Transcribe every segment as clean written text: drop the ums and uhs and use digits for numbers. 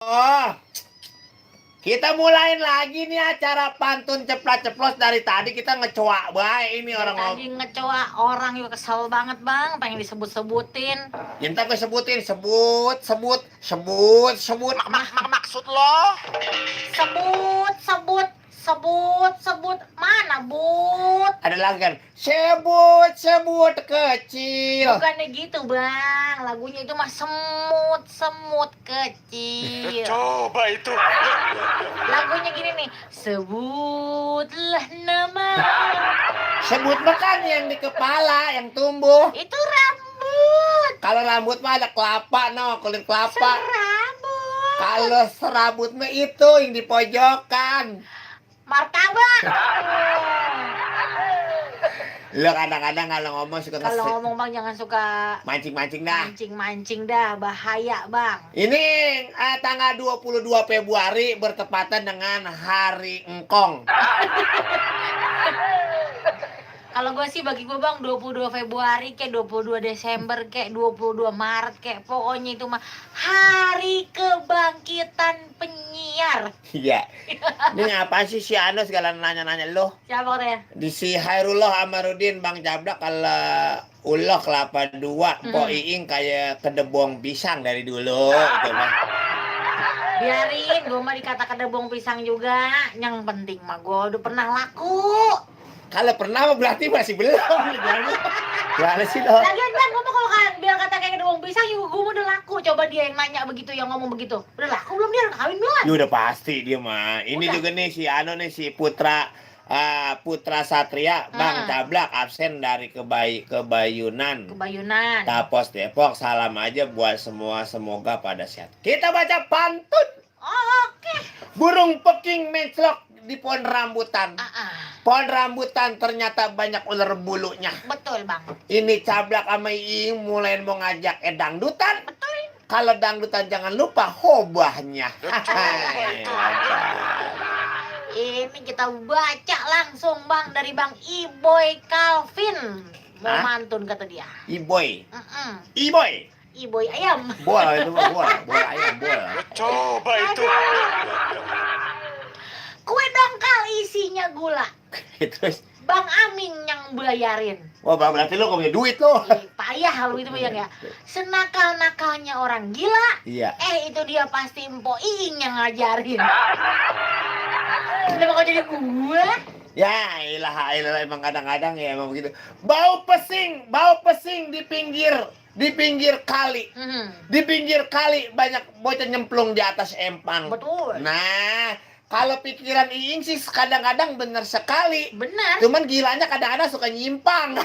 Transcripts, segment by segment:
Oh, kita mulain lagi nih acara pantun ceplas-ceplos. Dari tadi kita ngecoak baik ini orang Tadi ngecoak orang juga kesel banget bang, pengen disebut-sebutin. Minta gue sebutin, sebut. Maksud lo? Sebut. Mana but? Ada lagi kan, sebut kecil. Bukannya gitu bang, lagunya itu mah semut kecil. Coba itu. Lagunya gini nih, sebutlah nama. Sebut makan yang di kepala, yang tumbuh. Itu rambut. Kalau rambut mah ada kelapa, kulit kelapa. Serabut. Kalau serabut mah itu yang di pojokan. Martabak. Lo kadang-kadang kalau ngomong suka Kalau ngomong bang jangan suka mancing-mancing dah. Mancing dah, bahaya bang. Ini tanggal 22 Februari bertepatan dengan Hari Engkong. Kalau gue sih bagi gue bang 22 Februari kayak 22 Desember kayak 22 Maret kayak pokoknya itu mah hari kebangkitan penyiar. Iya. Ini ngapa sih si Ano segala nanya-nanya lo? Siapa katanya? Di si Hairullah Amarudin Bang Jablak kalau ulah kelapa dua, Po Iing kayak kedebong pisang dari dulu gitu mah. Biarin, gue mah dikata kedebong pisang juga. Yang penting mah gue udah pernah laku. Kalau pernah mah berarti masih belum. Gimana sih lo? Lagian bang, gue mah kalau biar kata kayak kedebong pisang juga gue udah laku. Coba dia yang nanya begitu, yang ngomong begitu. Udah laku belum dia? Udah kawin belum? Ya udah pasti dia mah. Ini Udah. juga nih si Ano nih si Putra Satria Bang Jablak absen dari Kebayunan. Tapos Depok. Salam aja buat semua, semoga pada sehat. Kita baca pantun. Oke. Burung peking menclok di pohon rambutan. Pohon rambutan ternyata banyak ular bulunya. Betul bang. Ini Jablak sama Iing mulai mau ngajak dangdutan. Betul. Kalau dangdutan jangan lupa hobahnya. Ini kita baca langsung bang dari Bang Iboy Calvin. Mau mantun kata dia. Iboy. Iboy ayam. Bola itu mah bola ayam bola. Coba itu. Kue dongkal isinya gula. Terus Bang Aming yang bayarin. wah berarti lo punya duit lo. Payah lu itu Bang ya. Senakal-nakalnya orang gila. Iya. Itu dia pasti Mpo Iing yang ngajarin. Kenapa kok jadi gue? Ya ilah emang kadang-kadang ya emang begitu. Bau pesing di pinggir kali. Di pinggir kali banyak bocah nyemplung di atas empang. Betul. Nah, kalau pikiran Iing sih kadang-kadang benar sekali. Benar. Cuman gilanya kadang-kadang suka nyimpang.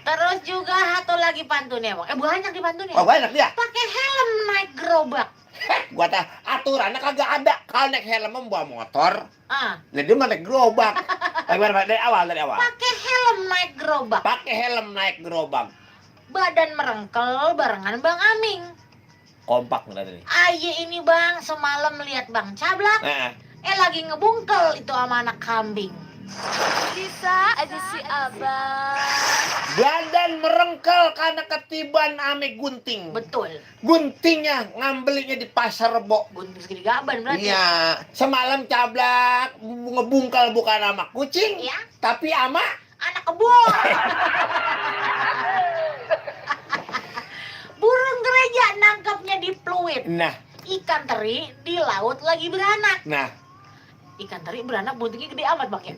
Terus juga satu lagi pantunnya bang. Banyak di pantunnya. Oh banyak dia. Pakai helm naik gerobak. Gua tanya aturannya kagak ada. Kalau naik helm membawa motor. Jadi dia mah naik gerobak. Dari awal. Pakai helm naik gerobak. Pakai helm naik gerobak. Badan merengkel barengan Bang Aming. Kompak nggak tadi? Aye ini bang semalam lihat Bang Jablak. Lagi ngebungkel itu sama anak kambing. Bisa aja si abang. Badan merengkel karena ketiban ame gunting. Betul. Guntingnya ngambelinya di pasar Rebo. Gunting segede gaban berarti. Iya. Semalam Jablak ngebungkel bukan sama kucing, Ya. tapi sama Anak kebun. Burung gereja nangkapnya di pluit. nah. Ikan teri di laut lagi beranak. Nah. Ikan teri beranak buntutnya gede amat bang ya.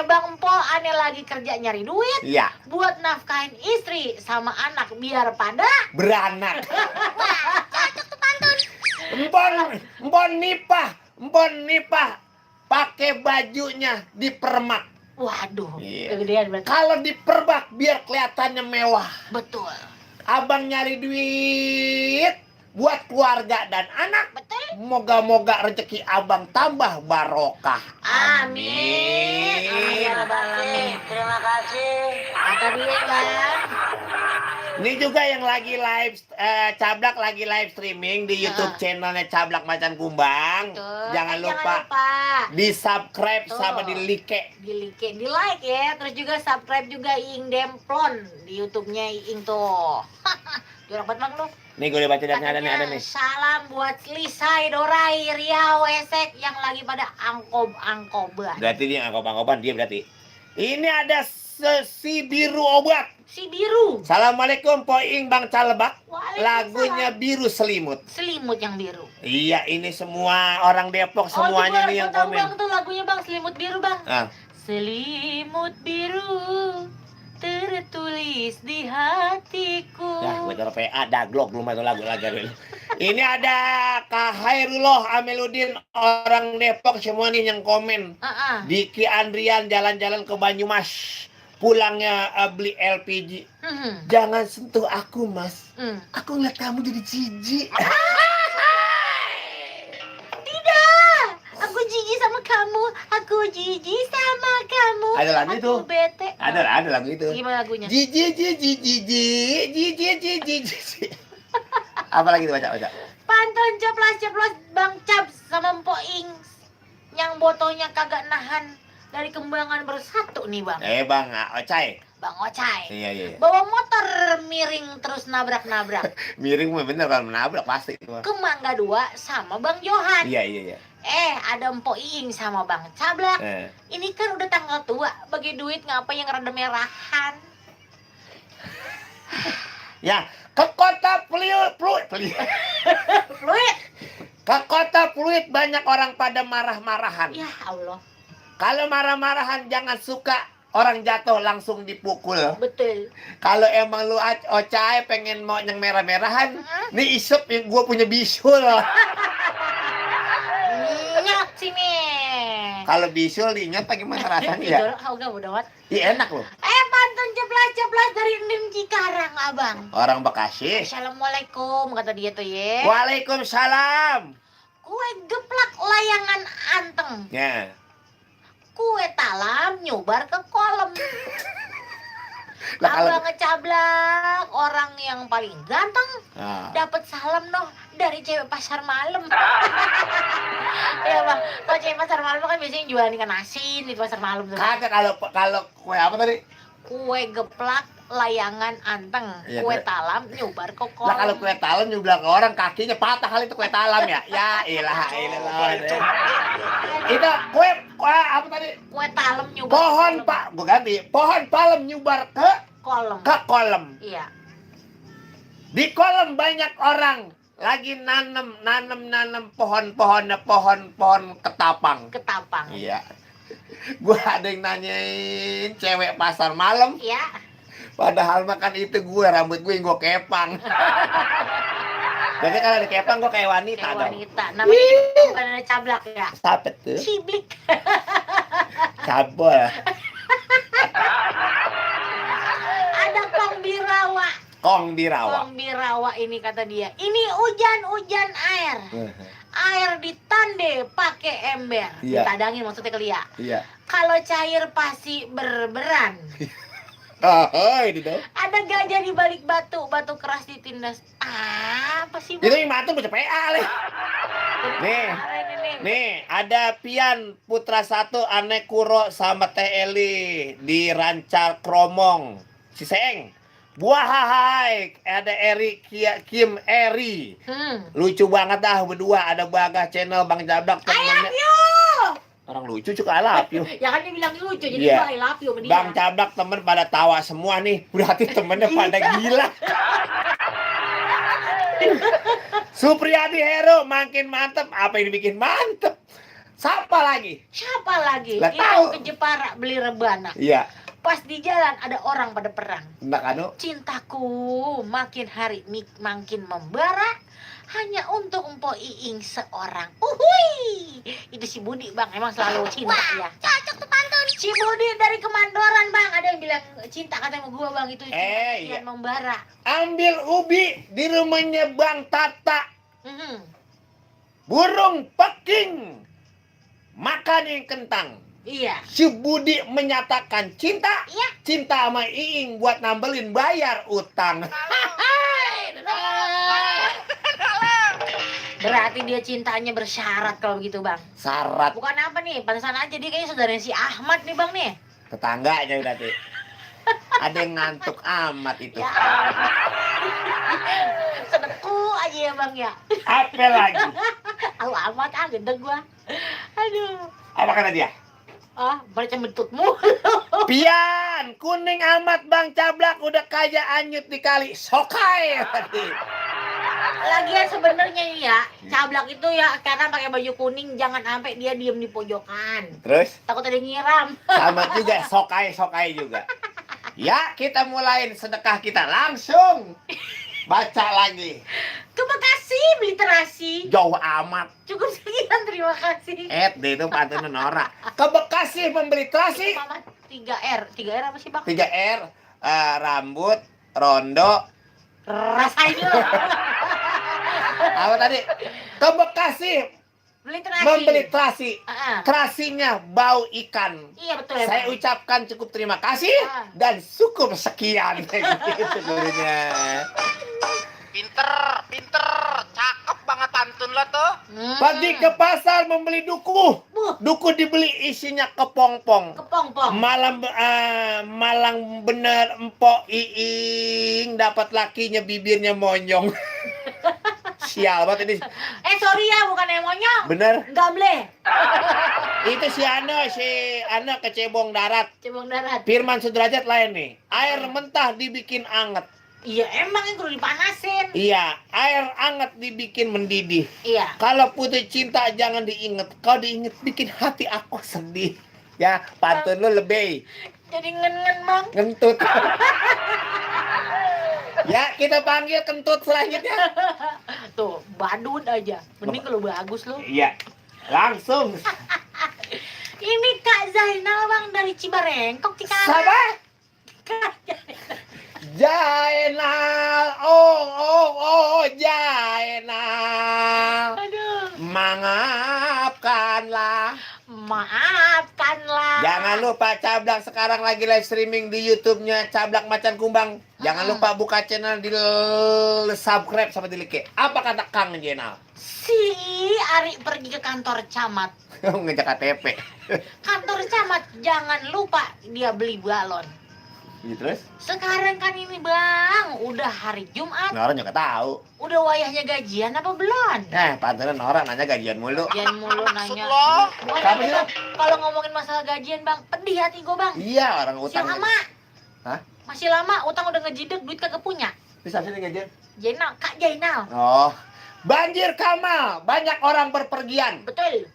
Bang Empo aneh lagi kerja nyari duit. Iya. Buat nafkahin istri sama anak biar pada Beranak. cocok tuh pantun. Empon nipah pakai bajunya dipermak. Waduh, Iya. kegedean berarti. Kalau dipermak biar kelihatannya mewah. Betul. Abang nyari duit buat keluarga dan anak. Betul. Moga-moga rezeki abang tambah barokah. Amin. Terima kasih. Kata dia kan. Ini juga yang lagi live Jablak lagi live streaming di YouTube channelnya Jablak Macan Kumbang. Betul. Jangan lupa di subscribe sama di like. Di like ya. Terus juga subscribe juga Iing Demplon di YouTube-nya Iing tuh. Jorok banget bang lu. Nih gue baca dan ada nih. Salam buat Lisai, Dorai, Riau, Esek yang lagi pada angkoban. Berarti dia angkop-angkopan dia berarti. Ini ada si biru obat. Si biru. Assalamualaikum Poing Bang Calebak. Waalaikumsalam. Lagunya Biru Selimut. Selimut yang biru. Iya, ini semua orang Depok semuanya nih yang tahu komen. bang tuh lagunya bang, selimut biru bang. Ah. Selimut biru tertulis di hatiku. Ya, gue taruh PA daglok belum ada lagu lagi. Ini ada Kak Hairullah Ameludin orang Depok semua nih yang komen. Diki Andrian jalan-jalan ke Banyumas. Pulangnya beli LPG. Jangan sentuh aku, Mas. Aku ngeliat kamu jadi jijik. Tidak, aku jijik sama kamu. Aku jijik sama kamu. Ada lagu itu. Aku bete. Ada lagu itu. Gimana lagunya? Jijik. Apa lagi baca? Pantun ceplas Bang Cap sama Mpoing yang botolnya kagak nahan dari kembangan bersatu nih bang. Bang Ocai. Bang Ocai. Iya. Bawa motor miring terus nabrak-nabrak. Miring mah bener kalau menabrak pasti. Ke Mangga 2 sama Bang Johan. Iya. Ada Mpoing sama Bang Cablak. Ini kan udah tanggal tua, bagi duit ngapa yang rada merahan? Ya, ke kota Pluit. Ke kota Pluit banyak orang pada marah-marahan. Ya Allah. Kalau marah-marahan jangan suka orang jatuh langsung dipukul. Betul. Kalau emang lu Ocai pengen mau yang merah-merahan, nih isep yang gua punya bisul. Nyok sini. Kalau bisul diingat gimana rasanya ya? Enggak bodoh amat. Iya enak loh. Pantun ceplas dari Nim Cikarang, Abang. Orang Bekasi. Assalamualaikum kata dia tuh ya. Waalaikumsalam. Kue geplak layangan anteng. Ya. Kue talam nyobar ke kolam. Lah, kalau- Abang ngecablak orang yang paling ganteng. Dapat salam noh dari cewek pasar malam. Iya bang, kalau cewek pasar malam kan biasanya jualan ikan asin di pasar malam tuh. Kagak kalau kue apa tadi? Kue geplak layangan anteng. Iya, Kue kue- talam nyobar ke Lah kolam. kalau kue talam nyublak ke orang kakinya patah kali itu kue talam ya. Ya ilah. Itu kue apa tadi? Kue talam nyobar Pohon ke Pak, gua ganti. Pohon palem nyubar ke kolam. kolam. Iya. Di kolam banyak orang lagi nanam pohon ketapang. Ketapang. Iya. Gua ada yang nanyain cewek pasar malam. Iya. Padahal makan itu gue rambut gue yang gue kepang. Biasanya kalau ada kepang gue kayak wanita Kayak dong. wanita. Namanya itu bukan ada cablak ya. Siapa tuh? Ciblik. Cabol. Ada Kong Birawa. Kong Birawa. Kong Birawa ini kata dia. Ini hujan air. Air ditande pakai ember. Iya. Ditadangin maksudnya kali ya. Iya. Kalau cair pasti berberan. Itu dong. Ada gajah di balik batu keras ditindas. Apa sih? Itu yang matu baca PA leh. Nih, ada Pian Putra 1 Ane Kuro sama Teh Eli di Rancar Kromong. Ciseeng. Buah hai, ada Eri Kim Eri. Lucu banget dah berdua, ada Bagah channel Bang Jabak temennya. Orang lucu juga I love you. Ya kan dia bilang lucu, jadi Iya. gua I love you sama dia. Bang Cabak temen pada tawa semua nih. Berarti temennya pada gila. Supriyadi Hero makin mantep. Apa yang dibikin mantep? Siapa lagi? Siapa lagi? Lah, Itu tahu. ke Jepara beli rebana. Iya. Pas di jalan ada orang pada perang. Nak anu? Cintaku makin hari makin membara hanya untuk Empo Iing seorang. Uhui. Itu si Budi bang, emang selalu cinta ya. Cocok tuh pantun. Si Budi dari Kemandoran bang, ada yang bilang cinta katanya sama gua bang itu cinta iya. kian membara. Ambil ubi di rumahnya Bang Tata. Burung peking makan yang kentang. Iya. Si Budi menyatakan cinta. Iya. Cinta sama Iing buat nambelin bayar utang. Berarti dia cintanya bersyarat kalau begitu bang. Syarat Bukan apa nih, pantesan aja dia kayaknya saudaranya si Ahmad nih bang nih. tetangganya berarti. Ada yang ngantuk amat itu. Ya. aja ya bang ya. Apa lagi? Aku amat gendeng gua. Aduh. Apa kata dia? Baca bentutmu. Pian, kuning amat Bang Cablak, udah kayak anyut di kali. Sokai tadi. Lagian sebenarnya ya, Cablak itu ya karena pakai baju kuning jangan sampai dia diem di pojokan. Terus? Takut ada yang nyiram. Sama juga, sokai juga. Ya, kita mulain sedekah kita langsung. Baca lagi. Ke Bekasi beli terasi. Jauh amat. Cukup sekian, terima kasih. Deh itu pantun Nora. Ke Bekasi membeli terasi. Mama 3R. 3R apa sih, Bang? 3R, rambut, rondo, Rasain dulu. apa tadi? Ke Bekasi Beli terasi. membeli terasi. Ah. Terasinya bau ikan. Iya betul ya, Saya Bang. ucapkan cukup terima kasih Ah. dan cukup sekian. Gitu gurunya. Pinter, cakep banget pantun lo tuh. Pergi ke pasar membeli duku. Duku dibeli isinya kepompong. Kepong-pong. Malang bener empok Iing dapat lakinya bibirnya monyong. Sial banget ini. Sorry ya, bukan yang monyong. Bener. Enggak boleh. Itu si Ana kecebong darat. Cebong darat. Firman Sudrajat lain nih. Air mentah dibikin anget. Iya, emang yang kudu dipanasin. Iya, air anget dibikin mendidih. Iya. Kalau putus cinta jangan diinget. Kalau diinget bikin hati aku sedih. Ya, pantun lu lebih Jadi ngen-ngen, Bang. ngentut. Ya, kita panggil kentut selanjutnya. Tuh, badut aja. Mending kalau bagus lu. Iya, langsung. Ini Kak Zainal, Bang, dari Cibarengkok, Cikarang. Siapa? Jainal, Jainal. Aduh, Maafkanlah. maafkanlah. Jangan lupa Cablak sekarang lagi live streaming di YouTube-nya Cablak Macan Kumbang. Jangan lupa buka channel di subscribe sama di like. Apa kata Kang Jainal? Si Ari pergi ke kantor camat. Ngejak KTP. Kantor camat, jangan lupa dia beli balon. Terus? Sekarang kan ini, Bang, udah hari Jumat. Nora juga tahu. Udah wayahnya gajian apa belum? Panteran Nora nanya gajian mulu. Gajian mulu Maksud nanya. lo? Bukan Siapa itu, sih, Bang. Kalau ngomongin masalah gajian, Bang, pedih hati gue, Bang. Iya, orang Masih utang. lama. Hah? Masih lama, utang udah ngejidek, duit kagak punya. Bisa sini gajian? Jainal, Kak Jainal. Oh. Banjir Kamal, banyak orang berpergian. Betul.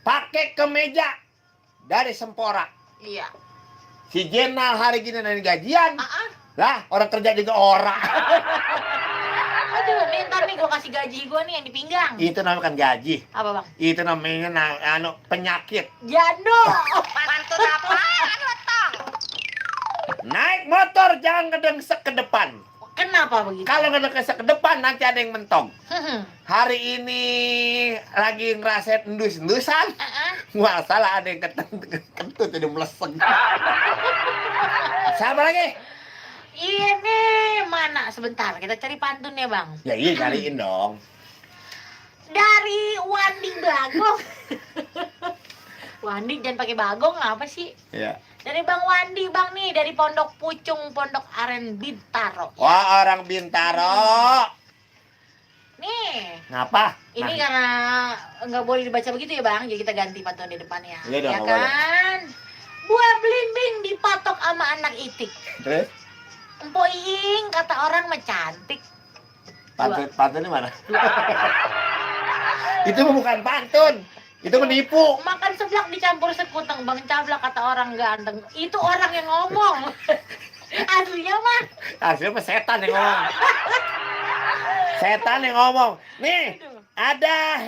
Pakai kemeja dari Sempora. Iya. Si Jenal hari gini nanya gajian. Ah. Lah, orang kerja juga orang. Aduh, nih ntar nih gue kasih gaji gue nih yang di pinggang. Itu namanya kan gaji. Apa, Bang? Itu namanya penyakit. Jando. Pantun apaan lo, Tong? Naik motor jangan ngedengsek ke depan. Kenapa begitu? Kalau ngedengsek ke depan nanti ada yang mentong. Hari ini lagi ngerasain endus-endusan. Wah, salah ada yang kentut jadi meleseng. Siapa lagi? Ini mana? Sebentar, kita cari pantun ya, Bang. Ya iya, cariin dong. Dari Wandi Bagong. Wandi jangan pakai bagong apa sih? Iya. Dari Bang Wandi, Bang nih, dari Pondok Pucung, Pondok Aren Bintaro. Wah, orang Bintaro. Nih, Ngapa? ini Nah, karena nggak boleh dibaca begitu ya, Bang. Jadi kita ganti pantun di depannya. Iya dong, Ya nggak boleh. kan? Buah belimbing dipatok sama anak itik. terus Empo Iing kata orang mah cantik. pantunnya mana? Itu bukan pantun. Itu menipu. Makan seblak dicampur sekutang, Bang Cablak kata orang ganteng. Itu orang yang ngomong. Aslinya mah. Hasilnya setan yang ngomong. Setan yang ngomong. Nih, ada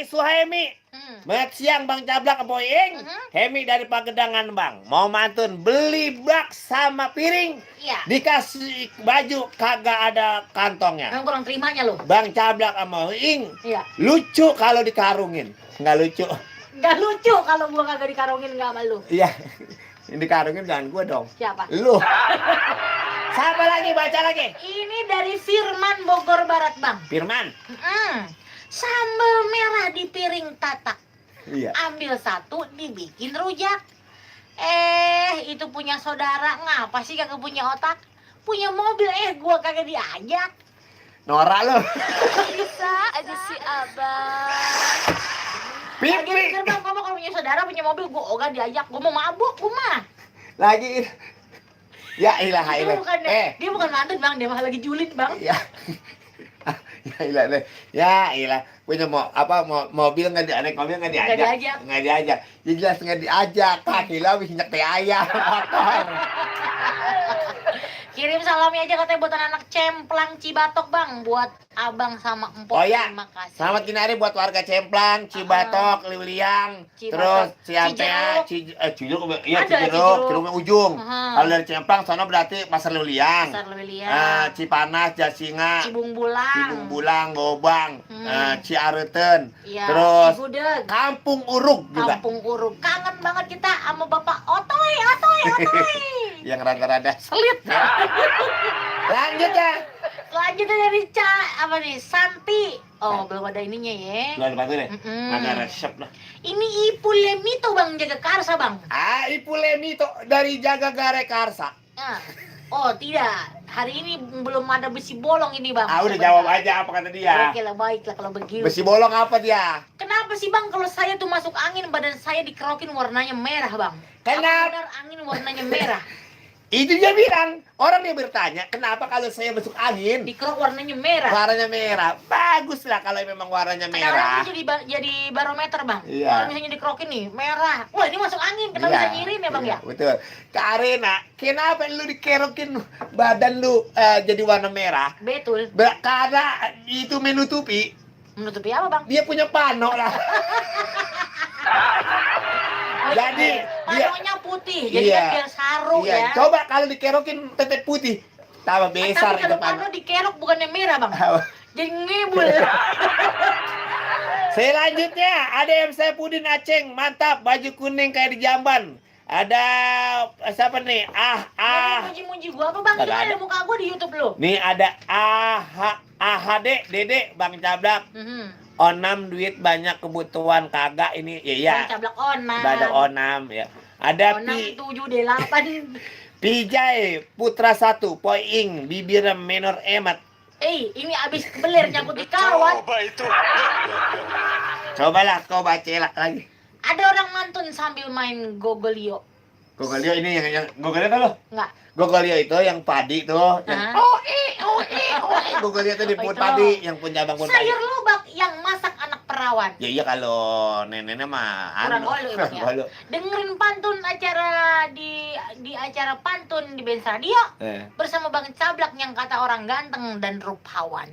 Suhaimi. Banget siang Bang Cablak apa Iing? Hemi dari Pagedangan, Bang. Mau mantun beli bak sama piring. Iya. Dikasih baju kagak ada kantongnya. Yang kurang terimanya loh. Bang Cablak sama Iing Iya. lucu kalau dikarungin. Nggak lucu. Gak lucu kalau gua kagak dikarungin gak sama lu. Iya. Ini dikarungin jangan gua dong. Siapa? Lu. Siapa lagi? Baca lagi. Ini dari Firman Bogor Barat, Bang. Firman. Sambal merah di piring tatak. Iya. Ambil satu dibikin rujak. Itu punya saudara ngapa sih kagak punya otak? Punya mobil gua kagak diajak. Norak lo. Bisa aja si abang. Lagi Pipi. denger bang, kamu kalau punya saudara punya mobil, gue ogah diajak, gue mau mabuk, gue mah. Lagi. Ya ilah, Dia bukan, dia bukan mantan bang, dia malah lagi julid bang. Ya. Ya ilah deh. Ya ilah. Punya mobil nggak diajak, mobil nggak diajak. Nggak diajak. Ya jelas nggak diajak. Kaki lo habis nyek teh ayam motor. Kirim salamnya aja katanya buat anak Cemplang Cibatok bang, buat abang sama empok. Oh ya, terima kasih. selamat kinari buat warga Cemplang, Cibatok, Liuliang, terus Ciampea, Cijeruk, iya Cijeruk, Cirumnya ujung. Kalau dari Cemplang, sono berarti Pasar Liuliang. Pasar Liuliang. Cipanas, Jasinga, Cibungbulang, Gobang, Ciareten, ya, terus Cigudeg, Kampung Uruk juga. Kampung Uruk. Kangen banget kita sama Bapak Otoy. Yang rada-rada selit. Lanjut ya. Lanjutnya dari apa nih? Santi. Oh, belum ada ininya ya. Belum bantu deh. Ada resep lah. Ini Ipulemito bang, jaga Karsa bang. Ipulemito dari Jaga Gare Karsa. Nah. Oh tidak, hari ini belum ada besi bolong ini bang. Udah jawab aja apa kata dia. Oke lah, baiklah kalau begitu. Besi bolong apa dia? Kenapa sih bang kalau saya tuh masuk angin badan saya dikerokin warnanya merah bang? Kenapa? Benar angin warnanya merah. Itu dia bilang, orang dia bertanya, kenapa kalau saya masuk angin dikerok warnanya merah? warnanya merah. Bagus lah kalau memang warnanya merah. Kadang-kadang jadi barometer bang. Iya. Kalau misalnya dikerokin nih merah, wah ini masuk angin, kenapa bisa ngirim ya bang ya? Betul. Karena kenapa lu dikerokin badan lu jadi warna merah? Betul. Karena itu menutupi apa bang? dia punya pano lah. Jadi panonya putih, jadi iya, biar sarung ya. Coba kalau dikerokin tetet putih, tambah besar itu itu pano dikerok bukannya merah bang, jadi ngebul. Selanjutnya ada yang saya Pudin Aceng, mantap, baju kuning kayak di Jamban. Ada siapa nih? Muji-muji gua apa bang? Ini ada muka gua di YouTube lo. Nih ada AHD Dede Bang Cablak. Onam duit banyak kebutuhan kagak ini ya. Bang Cablak Onam. Banyak Onam ya. Ada Onam 7D8. Pijay Putra 1 Poing bibir menor emat. Ini abis kebeler nyangkut di kawat. Coba itu. Cobalah kau baca lagi. Ada orang mantun sambil main Gogolio. Gogolio ini yang Gogolio kan lo? Enggak. Gogolio itu yang padi tuh, yang Gogolio itu di pun padi, yang punya bang pun padi. Sayur lobak yang masak anak perawan. Ya iya kalau neneknya mah kurang olu ya. Dengerin pantun acara di acara pantun di Benz Radio bersama Bang Cablak yang kata orang ganteng dan rupawan.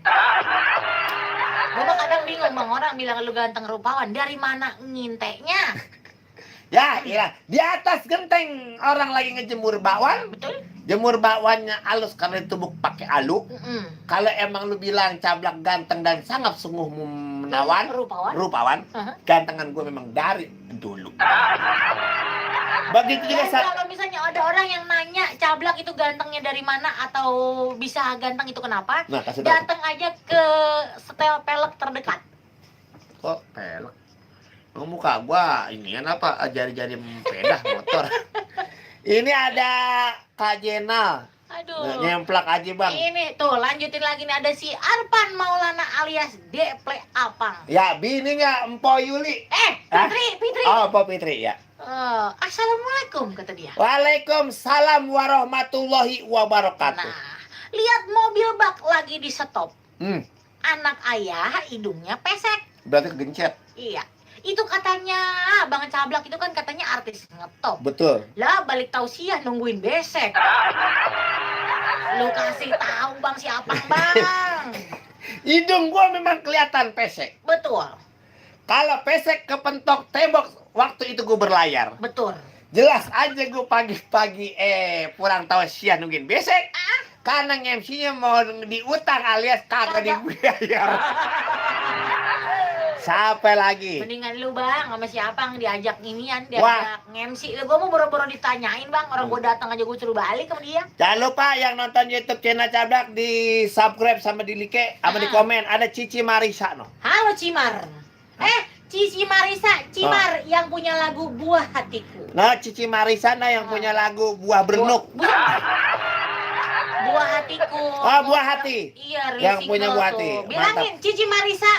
Gue kadang bingung bang, orang bilang lu ganteng rupawan, dari mana nginteknya? Ya, iya. Di atas genteng orang lagi ngejemur bakwan. Betul. Jemur bakwannya halus karena ditumbuk pakai alu. Kalau emang lu bilang Cablak ganteng dan sangat sungguh menawan, rupawan, gantengan gue memang dari dulu. Begitu juga kalau misalnya ada orang yang nanya Cablak itu gantengnya dari mana atau bisa ganteng itu kenapa? Nah, datang aja ke setel pelek terdekat. Kok pelek? Muka gua ini kan apa jari-jari pedah motor. Ini ada Kak Jenal. Aduh. Nyemplak aja bang. Ini tuh lanjutin lagi nih, ada si Arpan Maulana alias Deple Apang. Ya bini nggak Empo Yuli. Fitri. Oh Empo Fitri ya. Assalamualaikum kata dia. Waalaikumsalam warahmatullahi wabarakatuh. Nah, lihat mobil bak lagi di stop. Anak ayah hidungnya pesek. Berarti kegencet. Iya. Itu katanya Bang Cablak itu kan katanya artis ngetop. Betul. Lah balik tausiah nungguin besek. Lu kasih tahu Bang siapa bang? Hidung gua memang kelihatan pesek. Betul. Kalau pesek kepentok tembok waktu itu gua berlayar. Betul. Jelas aja gua pagi-pagi pulang tausiah nungguin besek. Karena MC-nya mau diutang alias kagak dibayar. Sampai lagi. Mendingan lu bang, sama siapa yang diajak inian, diajak nge-MC. Gue mau boro-boro ditanyain bang, orang gue datang aja gue suruh balik sama dia. Jangan lupa yang nonton YouTube channel Cablak di subscribe sama di like sama di komen. Ada Cici Marisa no. Halo Cimar. Cici Marisa, Cimar yang punya lagu Buah Hatiku. Nah Cici Marisa yang punya lagu Buah Bernuk. Buah buah hatiku. Oh, buah hati. Iya, Yang Rizky punya Klo buah tuh. hati. Bilangin Cici Marisa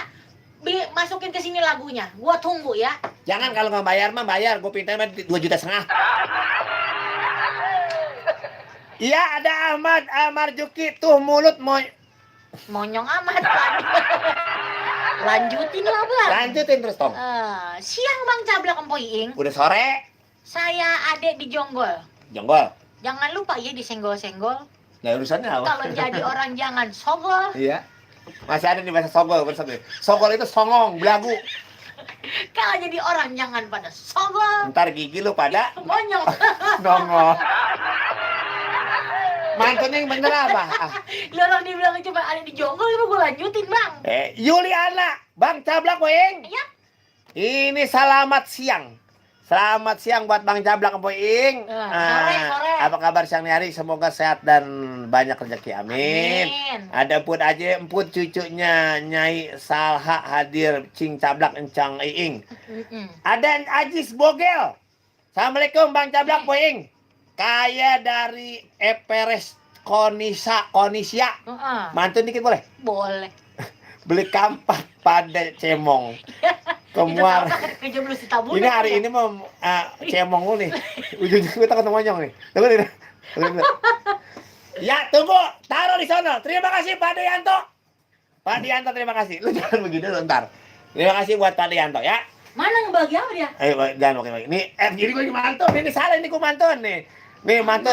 masukin ke sini lagunya. Gua tunggu ya. Jangan kalau nggak bayar mah bayar. Gue pintain mah 2,5 juta. Iya, ada Ahmad Marjuki tuh mulut Monyong amat. Lanjutin lah, Bang. Lanjutin terus, Tom. Siang Bang Cablak Empo Iing. Udah sore. Saya adek di Jonggol. Jonggol. Jangan lupa ya disenggol-senggol. Nah, urusannya apa? Kalau jadi orang jangan sogol. Iya. Masih ada di bahasa Sogol, bersama. Sogol itu songong, belagu. Kalau jadi orang jangan pada sogol. Ntar gigi lu pada Monyong. nongol. Mantunya yang bener apa? Lu orang dibilang cuma ada di Jonggol, itu gue lanjutin, Bang. Yuliana, Bang Cablak Poing. Iya. Ini selamat siang. Selamat siang buat Bang Cablak Poing. Sore. Apa kabar siang hari? Semoga sehat dan banyak rezeki. Amin. Ada pun aja emput cucunya Nyai Salha hadir Cing Cablak Encang Iing. Ada Ajis Bogel. Assalamualaikum Bang Cablak Poing. Kaya dari Everest Konisia. Mantun dikit boleh? Boleh. Beli kampak pada cemong. Kemuar. Ini hari ini mau cemong lu nih. Ujungnya gue takut monyong nih. Tunggu nih. Ya tunggu. Taruh di sana. Terima kasih Pak Dianto. Pak Dianto terima kasih. Lu jangan begini lu ntar. Terima kasih buat Pak Dianto ya. Mana ngebagi apa dia? Ayo jangan pakai. Ini jadi gue mantun. Ini salah ini gue mantun nih. Nih mantun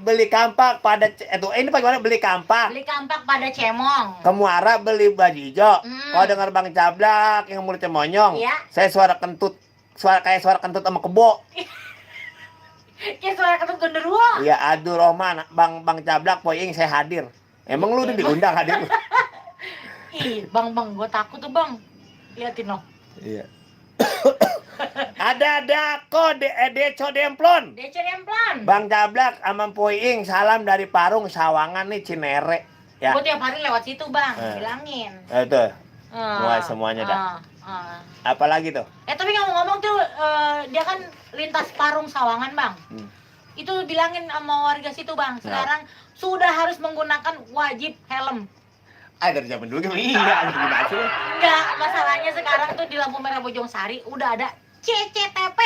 beli kampak pada ini bagaimana beli kampak? Beli kampak pada cemong. Ke Muara beli baju hijau. Kalau dengar Bang Cablak yang mulutnya monyong, iya. Saya suara kentut, kayak suara kentut sama kebo. Kayak suara kentut genderuwo. Iya, aduh Roman, Bang Cablak Poing saya hadir. Emang lu udah diundang hadir? Ih, Bang, gue takut tuh, Bang. Liatin loh. Iya. Ada Deco Demplon. Deco Demplon. Bang Cablak sama Poing salam dari Parung Sawangan nih Cinere. Ya. Gue tiap hari lewat situ, Bang. Bilangin. Itu. Semuanya dah. Apalagi tuh? Tapi ngomong-ngomong tuh dia kan lintas Parung Sawangan, Bang. Itu bilangin sama warga situ, Bang. Sekarang sudah harus menggunakan wajib helm. Dari zaman dulu gimana? Iya, gimana sih? Enggak, masalahnya sekarang tuh di lampu merah Bojongsari udah ada CCTV.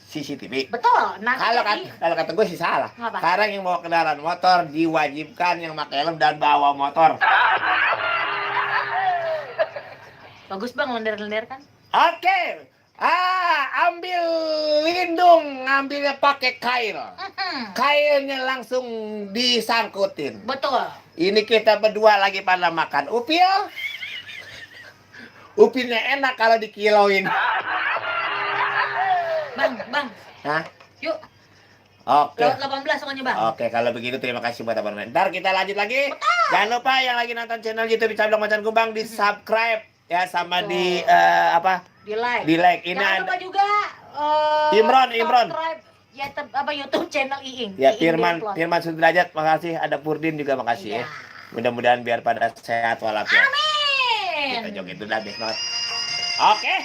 CCTV. Betul. Nah, kalau kata gue sih salah. Ngapa? Sekarang yang bawa kendaraan motor diwajibkan yang pakai helm dan bawa motor. Bagus Bang, lender-lender kan? Oke. Ambil lindung, ngambilnya pakai kail. Kailnya langsung disangkutin. Betul. Ini kita berdua lagi pada makan upil. Upilnya enak kalau dikiloin. Bang. Hah? Yuk. Oke. Lewat 18 semuanya, Bang. Oke, kalau begitu terima kasih buat abang. Ntar kita lanjut lagi. Jangan lupa yang lagi nonton channel YouTube Cablak Macan Kumbang di subscribe ya sama di Di like. Di like. Ini jangan lupa juga Imron. subscribe ya YouTube channel Iing. Ya Firman Sudrajat, makasih. Ada Purdin juga makasih ya. Mudah-mudahan biar pada sehat walafiat. Amin. Kita joget dulu dah, banget. Oke.